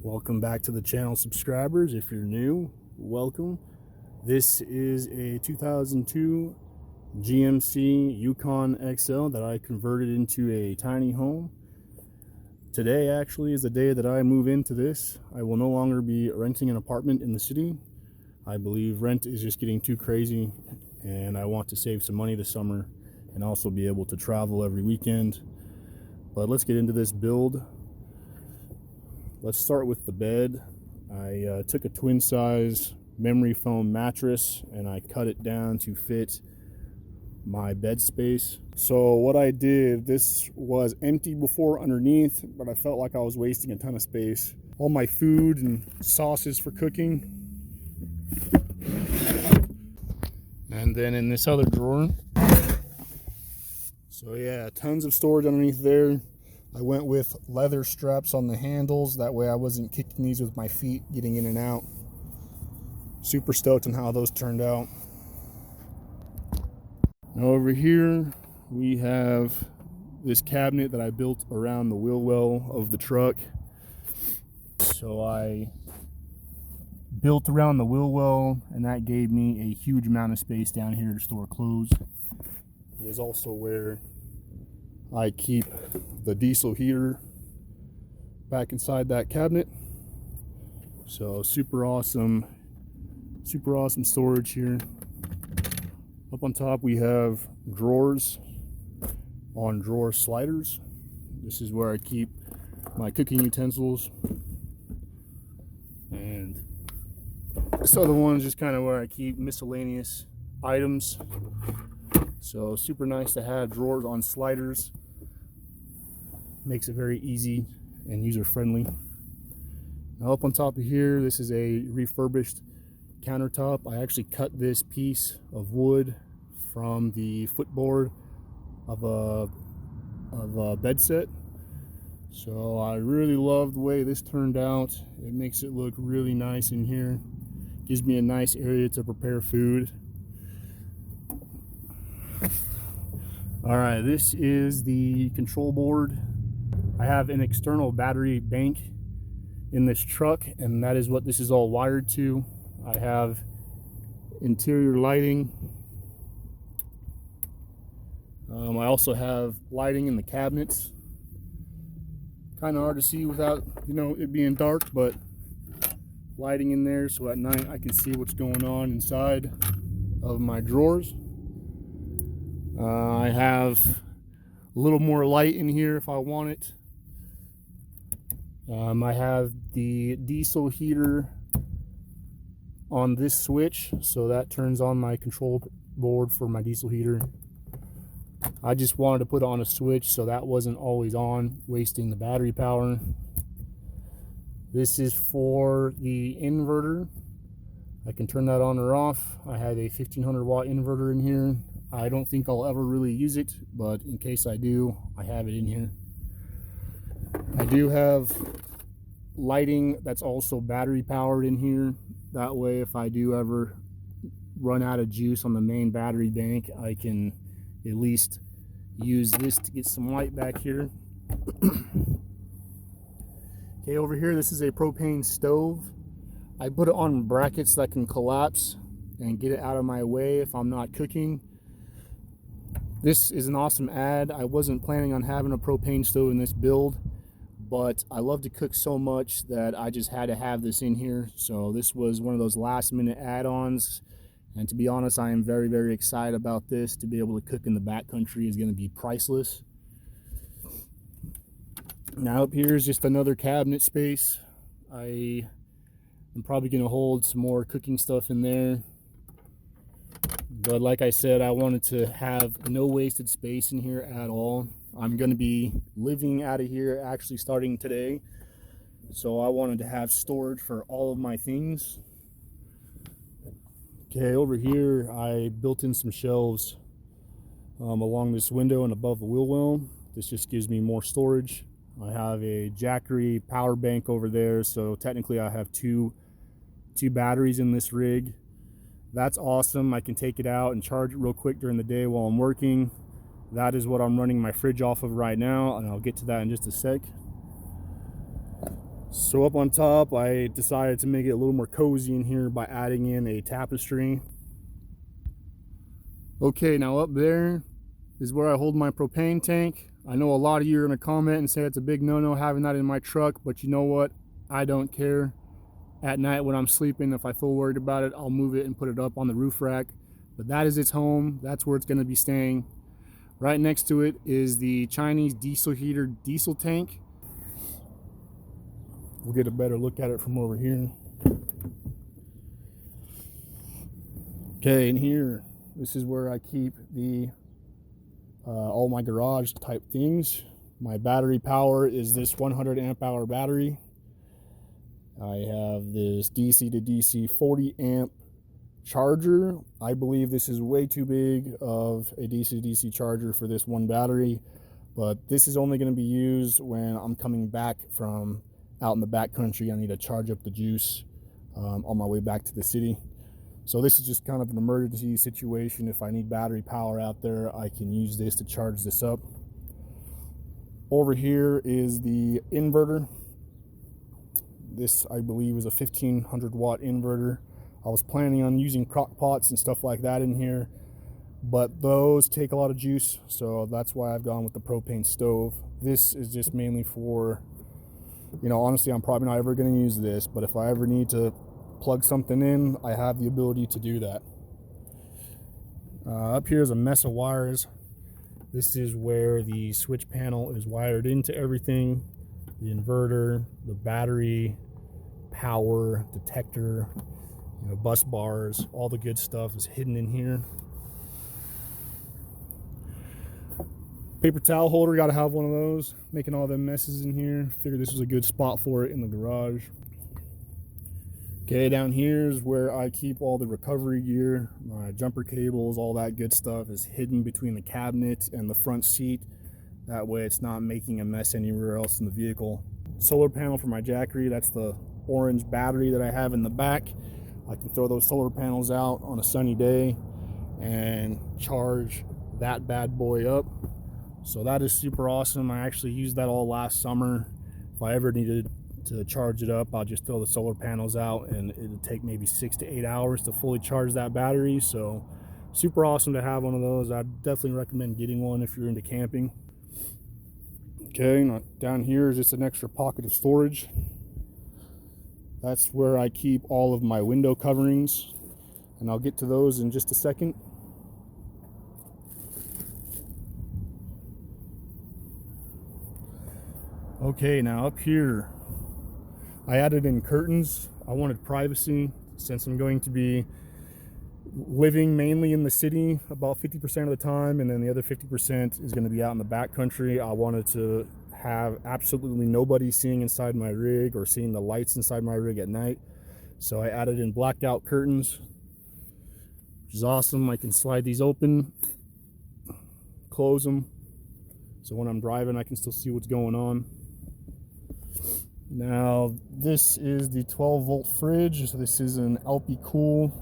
Welcome back to the channel, subscribers. If you're new, welcome. This is a 2002 GMC Yukon XL that I converted into a tiny home. Today actually is the day that I move into this. I will no longer be renting an apartment in the city. I believe rent is just getting too crazy, and I want to save some money this summer and also be able to travel every weekend. But let's get into this build. Let's start with the bed. I took a twin size memory foam mattress and I cut it down to fit my bed space. So what I did, this was empty before underneath, but I felt like I was wasting a ton of space. All my food and sauces for cooking. And then in this other drawer. So yeah, tons of storage underneath there. I went with leather straps on the handles, that way I wasn't kicking these with my feet getting in and out. Super stoked on how those turned out. Now over here we have this cabinet that I built around the wheel well of the truck. So I built around the wheel well, and that gave me a huge amount of space down here to store clothes. It is also where I keep the diesel heater back inside that cabinet. So super awesome storage here. Up on top we have drawers on drawer sliders. This is where I keep my cooking utensils, and this other one is just kind of where I keep miscellaneous items. So super nice to have drawers on sliders. Makes it very easy and user friendly. Now up on top of here, this is a refurbished countertop. I actually cut this piece of wood from the footboard of a bed set. So I really love the way this turned out. It makes it look really nice in here. Gives me a nice area to prepare food. All right, this is the control board. I have an external battery bank in this truck, and that is what this is all wired to. I have interior lighting. I also have lighting in the cabinets. Kind of hard to see without, it being dark, but lighting in there so at night I can see what's going on inside of my drawers. I have a little more light in here if I want it. I have the diesel heater on this switch, so that turns on my control board for my diesel heater. I just wanted to put on a switch so that wasn't always on, wasting the battery power. This is for the inverter. I can turn that on or off. I have a 1500 watt inverter in here. I don't think I'll ever really use it, but in case I do, I have it in here. I do have lighting that's also battery powered in here. That way, if I do ever run out of juice on the main battery bank, I can at least use this to get some light back here. Okay, over here, this is a propane stove. I put it on brackets that can collapse and get it out of my way if I'm not cooking. This is an awesome add. I wasn't planning on having a propane stove in this build, but I love to cook so much that I just had to have this in here. So this was one of those last minute add-ons, and to be honest, I am very, very excited about this. To be able to cook in the backcountry is going to be priceless. Now up here is just another cabinet space. I am probably going to hold some more cooking stuff in there. But like I said, I wanted to have no wasted space in here at all. I'm going to be living out of here actually starting today. So I wanted to have storage for all of my things. Okay, over here I built in some shelves along this window and above the wheel well. This just gives me more storage. I have a Jackery power bank over there, so technically I have two batteries in this rig. That's awesome. I can take it out and charge it real quick during the day while I'm working. That is what I'm running my fridge off of right now, and I'll get to that in just a sec. So up on top, I decided to make it a little more cozy in here by adding in a tapestry. Okay, now up there is where I hold my propane tank. I know a lot of you are going to comment and say it's a big no-no having that in my truck, but you know what? I don't care. At night when I'm sleeping, if I feel worried about it, I'll move it and put it up on the roof rack. But that is its home. That's where it's going to be staying. Right next to it is the Chinese diesel heater diesel tank. We'll get a better look at it from over here. Okay, in here, this is where I keep the all my garage type things. My battery power is this 100 amp hour battery. I have this DC to DC 40 amp charger. I believe this is way too big of a DC to DC charger for this one battery, but this is only going to be used when I'm coming back from out in the back country. I need to charge up the juice on my way back to the city. So this is just kind of an emergency situation. If I need battery power out there, I can use this to charge this up. Over here is the inverter. This, I believe, is a 1500 watt inverter. I was planning on using crock pots and stuff like that in here, but those take a lot of juice, so that's why I've gone with the propane stove. This is just mainly for, you know, honestly, I'm probably not ever going to use this, but if I ever need to plug something in, I have the ability to do that. Up here is a mess of wires. This is where the switch panel is wired into everything. The inverter, the battery, power, detector, you know, bus bars, all the good stuff is hidden in here. Paper towel holder, gotta have one of those. Making all them messes in here. Figured this was a good spot for it in the garage. Okay, down here is where I keep all the recovery gear. My jumper cables, all that good stuff is hidden between the cabinet and the front seat. That way it's not making a mess anywhere else in the vehicle. Solar panel for my Jackery, that's the orange battery that I have in the back. I can throw those solar panels out on a sunny day and charge that bad boy up. So that is super awesome. I actually used that all last summer. If I ever needed to charge it up, I'll just throw the solar panels out and it'll take maybe 6 to 8 hours to fully charge that battery. So super awesome to have one of those. I'd definitely recommend getting one if you're into camping. Okay, now down here is just an extra pocket of storage. That's where I keep all of my window coverings, and I'll get to those in just a second. Okay, now up here, I added in curtains. I wanted privacy since I'm going to be living mainly in the city about 50% of the time, and then the other 50% is going to be out in the backcountry. I wanted to have absolutely nobody seeing inside my rig or seeing the lights inside my rig at night. So I added in blacked out curtains, which is awesome. I can slide these open, close them, so when I'm driving I can still see what's going on. Now this is the 12-volt fridge. So this is an LP Cool.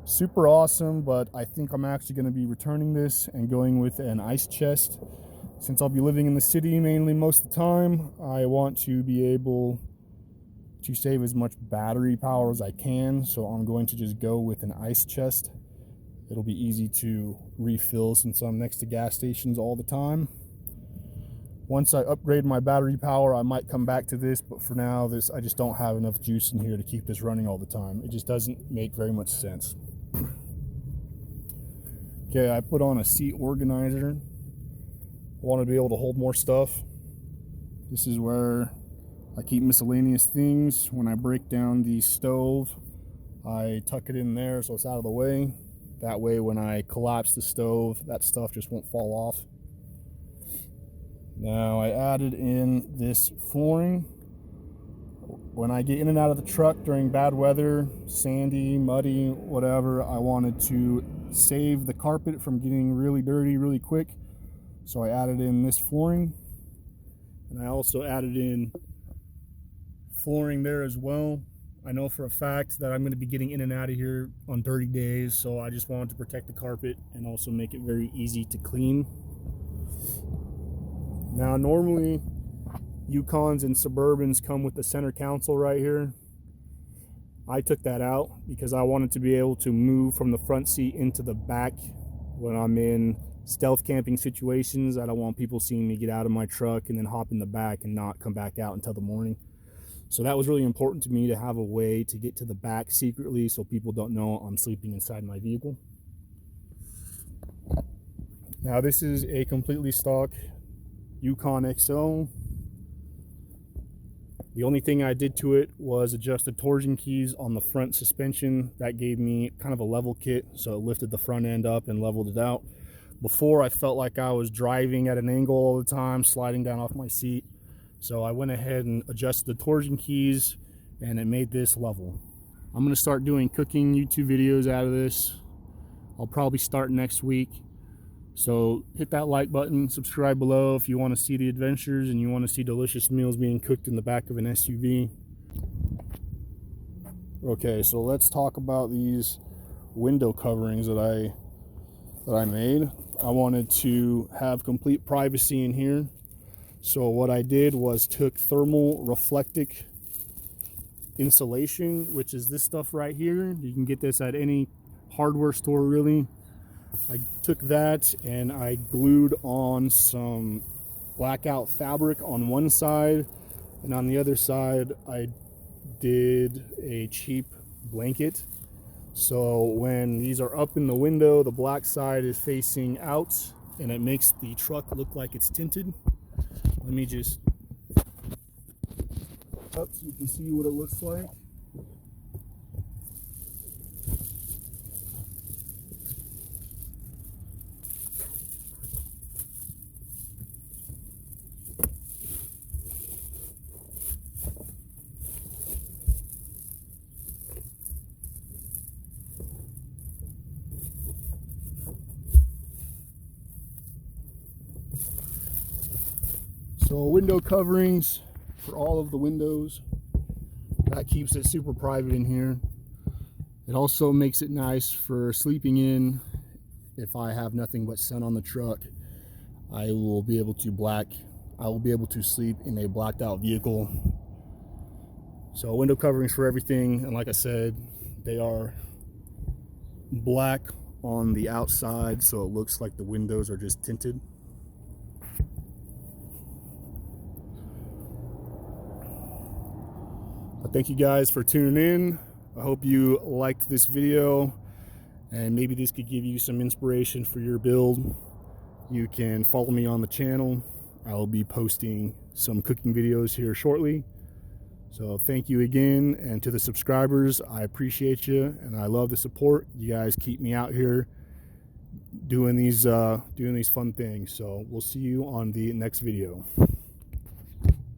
Super awesome, but I think I'm actually going to be returning this and going with an ice chest. Since I'll be living in the city mainly most of the time, I want to be able to save as much battery power as I can, so I'm going to just go with an ice chest. It'll be easy to refill since I'm next to gas stations all the time. Once I upgrade my battery power, I might come back to this, but for now, I just don't have enough juice in here to keep this running all the time. It just doesn't make very much sense. Okay, I put on a seat organizer. I want to be able to hold more stuff. This is where I keep miscellaneous things. When I break down the stove, I tuck it in there so it's out of the way. That way when I collapse the stove, that stuff just won't fall off. Now I added in this flooring. When I get in and out of the truck during bad weather, sandy, muddy, whatever, I wanted to save the carpet from getting really dirty really quick. So I added in this flooring, and I also added in flooring there as well. I know for a fact that I'm going to be getting in and out of here on dirty days, so I just wanted to protect the carpet and also make it very easy to clean. Now normally Yukons and Suburbans come with the center console right here. I took that out because I wanted to be able to move from the front seat into the back when I'm in stealth camping situations. I don't want people seeing me get out of my truck and then hop in the back and not come back out until the morning. So that was really important to me, to have a way to get to the back secretly so people don't know I'm sleeping inside my vehicle. Now this is a completely stock Yukon XL. The only thing I did to it was adjust the torsion keys on the front suspension. That gave me kind of a level kit, so it lifted the front end up and leveled it out. Before, I felt like I was driving at an angle all the time, sliding down off my seat. So I went ahead and adjusted the torsion keys, and it made this level. I'm gonna start doing cooking YouTube videos out of this. I'll probably start next week. So hit that like button, subscribe below if you want to see the adventures and you want to see delicious meals being cooked in the back of an SUV. Okay, so let's talk about these window coverings that I made. I wanted to have complete privacy in here. So what I did was took thermal reflectic insulation, which is this stuff right here. You can get this at any hardware store really. I took that and I glued on some blackout fabric on one side, and on the other side I did a cheap blanket. So when these are up in the window, the black side is facing out and it makes the truck look like it's tinted. Let me just up so you can see what it looks like. So window coverings for all of the windows. That keeps it super private in here. It also makes it nice for sleeping in. If I have nothing but sun on the truck, I will be able to sleep in a blacked out vehicle. So window coverings for everything, and like I said, they are black on the outside so it looks like the windows are just tinted. Thank you guys for tuning in. I hope you liked this video and maybe this could give you some inspiration for your build. You can follow me on the channel. I will be posting some cooking videos here shortly. So thank you again, and to the subscribers, I appreciate you and I love the support. You guys keep me out here doing these fun things. So we'll see you on the next video.